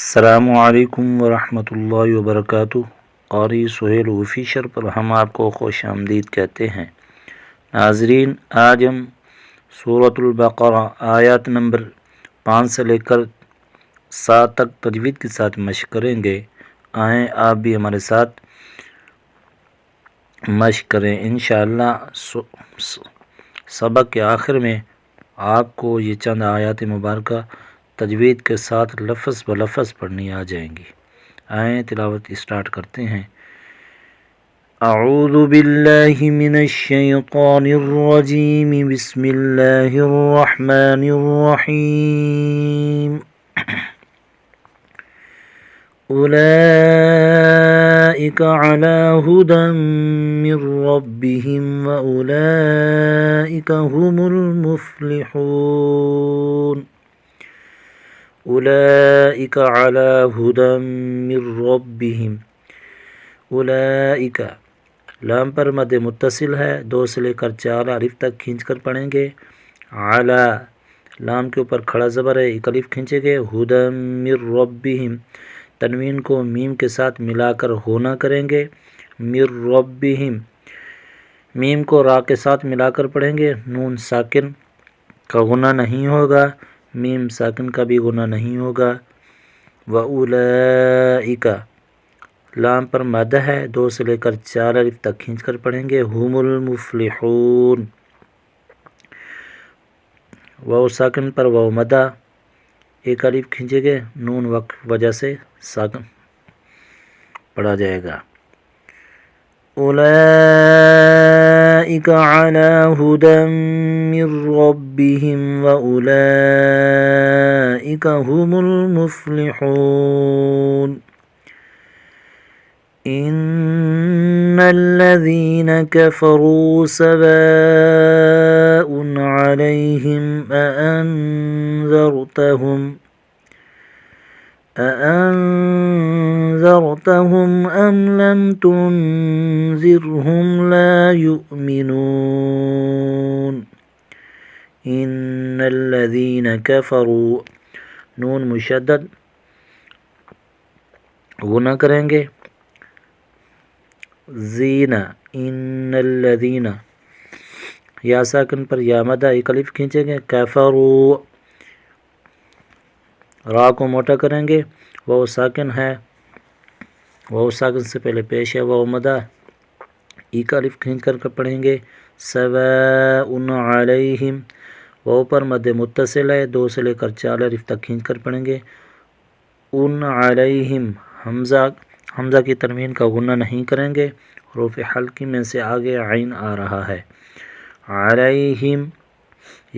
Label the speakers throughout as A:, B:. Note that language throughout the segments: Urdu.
A: السلام علیکم ورحمۃ اللہ وبرکاتہ۔ قاری سہیل آفیشر پر ہم آپ کو خوش آمدید کہتے ہیں۔ ناظرین، آج ہم سورۃ البقرہ آیات نمبر 5 سے لے کر 7 تک تجوید کے ساتھ مشق کریں گے۔ آئیں آپ بھی ہمارے ساتھ مشق کریں۔ انشاءاللہ سبق کے آخر میں آپ کو یہ چند آیات مبارکہ تجوید کے ساتھ لفظ بلفظ پڑھنی آ جائیں گی۔ آئیں تلاوت اسٹارٹ کرتے ہیں۔ اعوذ باللہ من الشیطان الرجیم، بسم اللہ الرحمن الرحیم۔ اولئک علی ھدی من ربہم واولئک ھم المفلحون۔ اولئک علی ھدی من ربہم، اولئک لام پر مد متصل ہے، 2 سے لے کر 4 الف تک کھینچ کر پڑھیں گے۔ علی لام کے اوپر کھڑا زبر ہے، ایک الف کھینچیں گے۔ ھدی من ربہم تنوین کو میم کے ساتھ ملا کر ہونا کریں گے۔ من ربہم میم کو را کے ساتھ ملا کر پڑھیں گے۔ نون ساکن کا غنہ نہیں ہوگا، میم ساکن کا بھی غنہ نہیں ہوگا۔ وَأُولَئِکَ لام پر مد ہے، 2 سے لے کر 4 الف تک کھینچ کر پڑھیں گے۔ ہم المفلحون واو ساکن پر واو مدہ، ایک الف کھینچیں گے، نون وقف وجہ سے ساکن پڑھا جائے گا۔ اولئک علی ھدی من ربہم واولئک ھم المفلحون۔ ان الذین کفروا سواء علیہم أأنذرتهم أم لم تنذرهم لا يؤمنون۔ إن الذين كفروا نون مشدد غنہ کریں گے، زینہ ان الذین یا ساکن پر یا مدہ، ایک الف کھینچیں گے۔ کفروا را کو موٹا کریں گے، واو ساکن ہے، واو ساکن سے پہلے پیش ہے واو مدہ، ایک الف کھینچ کر پڑھیں گے۔ سواء علیہم واو پر مد متصل ہے، 2 سے لے کر 4 الف تک کھینچ کر پڑھیں گے۔ ان علیہم حمزہ کی تنوین کا غنہ نہیں کریں گے، حروف حلقی میں سے آگے عین آ رہا ہے۔ علیہم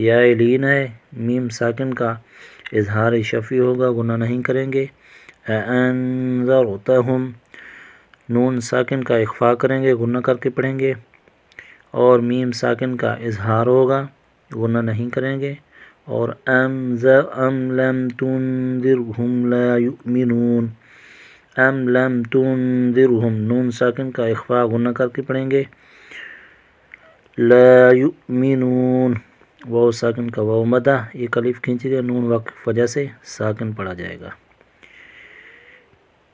A: یا لین ہے، میم ساکن کا اظہار شفی ہوگا، غنہ نہیں کریں گے۔ انذرتہم نون ساکن کا اخفا کریں گے، غنہ کر کے پڑھیں گے، اور میم ساکن کا اظہار ہوگا، غنہ نہیں کریں گے۔ اور ام لم تنذرہم لا یؤمنون، ام لم تنذرہم نون ساکن کا اخفا غنہ کر کے پڑھیں گے۔ لا یؤمنون واو ساکن کا واو مدہ، ایک الف کھینچے گا، نون وقف وجہ سے ساکن پڑھا جائے گا۔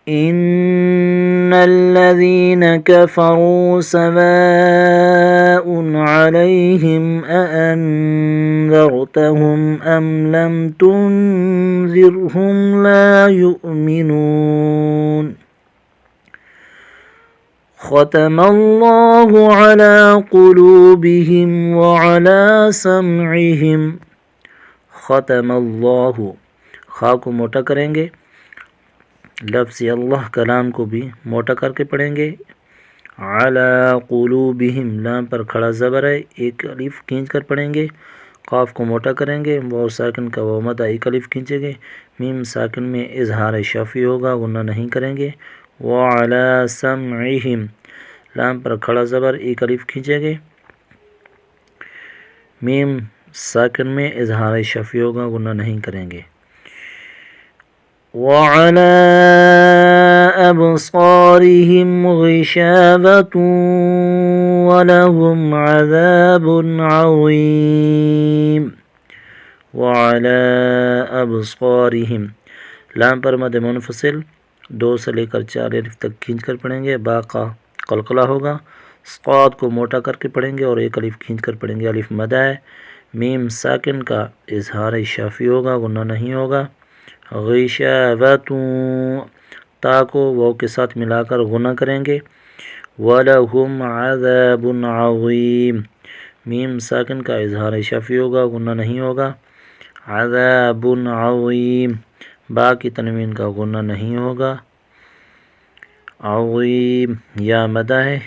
A: ان الذین کفروا سواء علیہم أأنذرتهم ام لم تنذرهم لا یؤمنون۔ ختم اللہ علی قلوبہم وعلی سمعہم۔ ختم اللہ خا کو موٹا کریں گے، لفظ اللہ کلام کو بھی موٹا کر کے پڑھیں گے۔ علی قلوبہم لام پر کھڑا زبر ہے، ایک الف کھینچ کر پڑھیں گے، قاف کو موٹا کریں گے، واو ساکن کا واو مدہ، ایک الف کھینچیں گے، میم ساکن میں اظہار شفی ہوگا، غنہ نہیں کریں گے۔ وعلی سمعہم لام پر کھڑا زبر، ایک الف کھینچیں گے، میم ساکن میں اظہار شفی ہوگا، غنہ نہیں کریں گے۔ وعلی ابصارہم غشاوۃ ولہم عذاب عظیم۔ وعلی ابصارہم لام پر مد منفصل 2 سے لے کر 4 الف تک کھینچ کر پڑھیں گے، با کا قلقلہ ہوگا، صاد کو موٹا کر کے پڑھیں گے اور 1 الف کھینچ کر پڑھیں گے، الف مدہ ہے، میم ساکن کا اظہار شافی ہوگا، غنہ نہیں ہوگا، غشاوتوں تا کو واو کے ساتھ ملا کر غنہ کریں گے، وَلَهُمْ عَذَابٌ عَظِيمٌ میم ساکن کا اظہار شافی ہوگا، غنہ نہیں ہوگا، عذاب عظیم با کی تنوین کا غنہ نہیں ہوگا، عظیم یا مدہ ہے،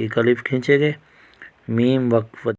A: 1 الف کھینچے گے، میم وقف